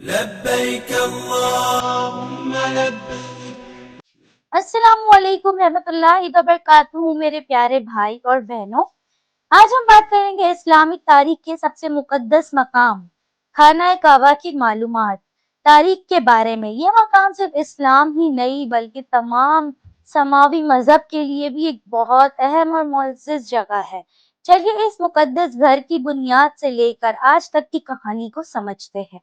لبيك اللهم لبيك. अस्सलाम वालेकुम रहमतुल्लाहि व बरकातुहू मेरे प्यारे भाई और बहनों। आज हम बात करेंगे इस्लामिक तारीख के सबसे मुकद्दस मकाम खाना काबा की मालूमात तारीख के बारे में। ये मकाम सिर्फ इस्लाम ही नहीं बल्कि तमाम समावी मजहब के लिए भी एक बहुत अहम और मुअज़्ज़ज़ जगह है। चलिए इस मुकद्दस घर की बुनियाद से लेकर आज तक की कहानी को समझते हैं।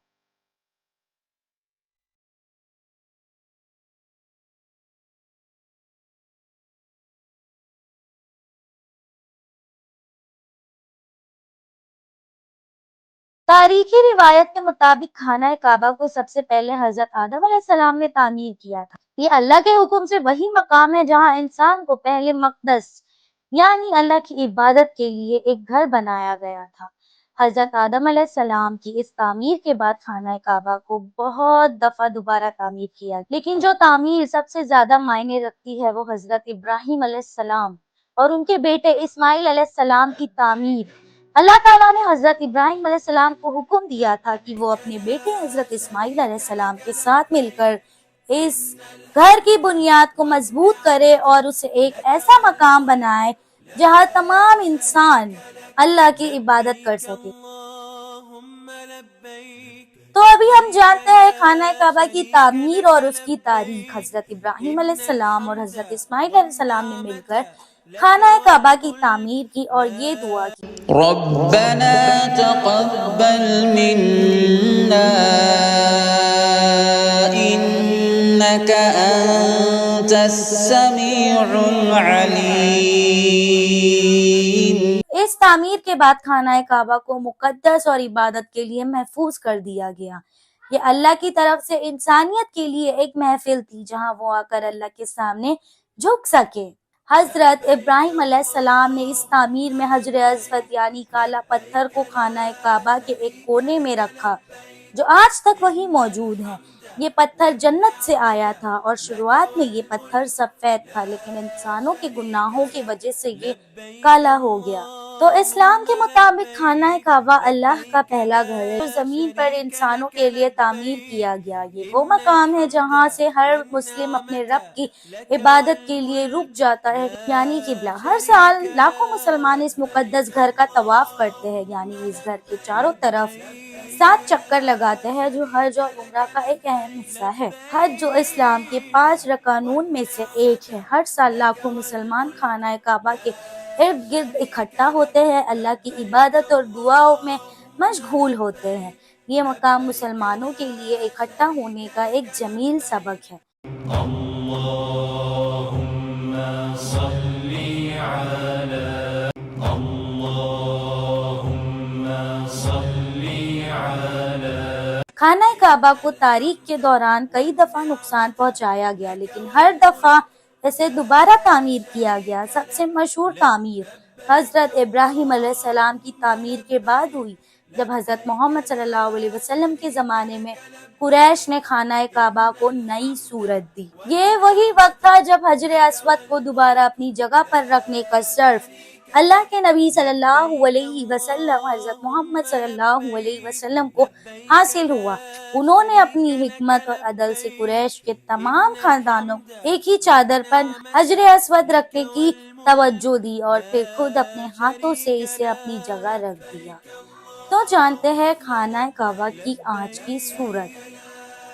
तारीखी रिवायत के मुताबिक खाना काबा को सबसे पहले हजरत आदम अलैहिस्सलाम ने तामीर किया था। ये अल्लाह के हुक्म से वही मकाम है जहां इंसान को पहले मकदस यानी अल्लाह की इबादत के लिए एक घर बनाया गया था। हजरत आदम अलैहिस्सलाम की इस तामीर के बाद खाना काबा को बहुत दफा दोबारा तामीर किया, लेकिन जो तामीर सबसे ज्यादा मायने रखती है वो हजरत इब्राहिम अलैहिस्सलाम और उनके बेटे इस्माइल अलैहिस्सलाम की तामीर। अल्लाह ताला ने हजरत इब्राहिम अलैहिस्सलाम को हुक्म दिया था कि वो अपने बेटे हजरत इस्माइल अलैहिस्सलाम के साथ मिलकर इस घर की बुनियाद को मजबूत करे और उसे एक ऐसा मकाम बनाए जहां तमाम इंसान अल्लाह की इबादत कर सके। तो अभी हम जानते हैं खाना काबा की तामीर और उसकी तारीख। हजरत इब्राहिम अलैहिस्सलाम और हजरत इस्माइल अलैहिस्सलाम ने मिलकर खाना काबा की तामीर की और ये दुआ की, ربنا تقبل منا إنك أنت السميع العليم. इस तामीर के बाद खाना काबा को मुकद्दस और इबादत के लिए महफूज कर दिया गया। ये अल्लाह की तरफ से इंसानियत के लिए एक महफिल थी जहां वो आकर अल्लाह के सामने झुक सके। हजरत इब्राहिम अलैहिस्सलाम ने इस तामीर में हजर अस्वद यानी काला पत्थर को खाना काबा के एक कोने में रखा जो आज तक वही मौजूद है। ये पत्थर जन्नत से आया था और शुरुआत में ये पत्थर सफेद था, लेकिन इंसानों के गुनाहों की वजह से ये काला हो गया। तो इस्लाम के मुताबिक खाना काबा अल्लाह का पहला घर है जो जमीन पर इंसानों के लिए तामीर किया गया। ये वो मकाम है जहाँ से हर मुस्लिम अपने रब की इबादत के लिए रुक जाता है यानी किबला। हर साल लाखों मुसलमान इस मुकद्दस घर का तवाफ करते हैं यानी इस घर के चारों तरफ 7 चक्कर लगाते हैं जो हज और उम्रा का एक अहम हिस्सा है। हज जो इस्लाम के 5 रकानून में से एक है। हर साल लाखों मुसलमान खाना काबा के इर्द गिर्द इकट्ठा होते हैं, अल्लाह की इबादत और दुआओं में मशगूल होते हैं। ये मकाम मुसलमानों के लिए इकट्ठा होने का एक जमील सबक है। खाना काबा को तारीख के दौरान कई दफा नुकसान पहुंचाया गया, लेकिन हर दफा इसे दोबारा तामीर किया गया। सबसे मशहूर तामीर हजरत इब्राहिम अलैहिस्सलाम की तामीर के बाद हुई, जब हजरत मोहम्मद सल्लल्लाहु अलैहि वसल्लम के जमाने में कुरैश ने खाना काबा को नई सूरत दी। ये वही वक्त था जब हजर अस्वद को दोबारा अपनी जगह पर रखने का सर्फ अल्लाह के नबी सल्लल्लाहु अलैहि वसल्लम हजरत मोहम्मद सल्लल्लाहु अलैहि वसल्लम को हासिल हुआ। उन्होंने अपनी हिकमत और अदल से कुरैश के तमाम खानदानों एक ही चादर पर हजर अस्वद रखने की तवज्जो दी और फिर खुद अपने हाथों से इसे अपनी जगह रख दिया। तो जानते हैं खाना काबा की आज की सूरत।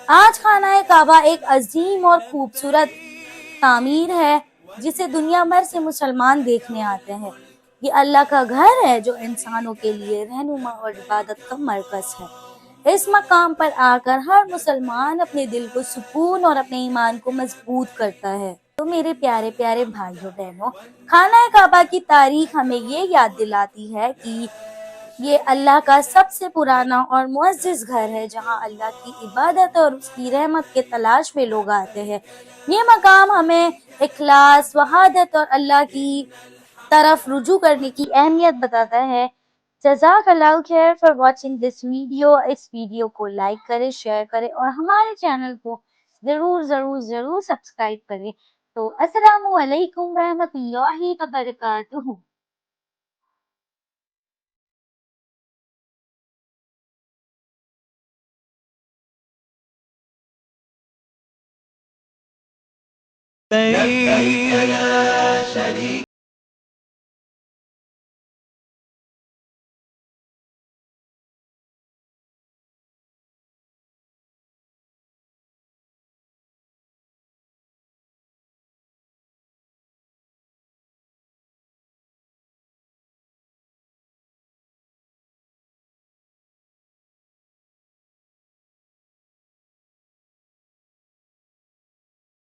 आज खाना काबा एक अजीम और खूबसूरत तामीर है जिसे दुनिया भर से मुसलमान देखने आते हैं। ये अल्लाह का घर है जो इंसानों के लिए रहनुमा और इबादत का मरकज है। इस मकाम पर आकर हर मुसलमान अपने दिल को सुकून और अपने ईमान को मजबूत करता है। तो मेरे प्यारे प्यारे भाइयों बहनों, खाना काबा की तारीख हमें ये याद दिलाती है कि ये अल्लाह का सबसे पुराना और मुअज़्ज़ज़ घर है जहां अल्लाह की इबादत और उसकी रहमत के तलाश में लोग आते हैं। ये मकाम हमें इखलास, वहादत और अल्लाह की तरफ रुजू करने की अहमियत बताता है। जज़ाकल्लाहु खैर फॉर वॉचिंग दिस वीडियो। इस वीडियो को लाइक करें, शेयर करें और हमारे चैनल को जरूर जरूर जरूर सब्सक्राइब करें। तो अस्सलामु अलैकुम रहमतुल्लाहि व बरकातुहू। لبيك لا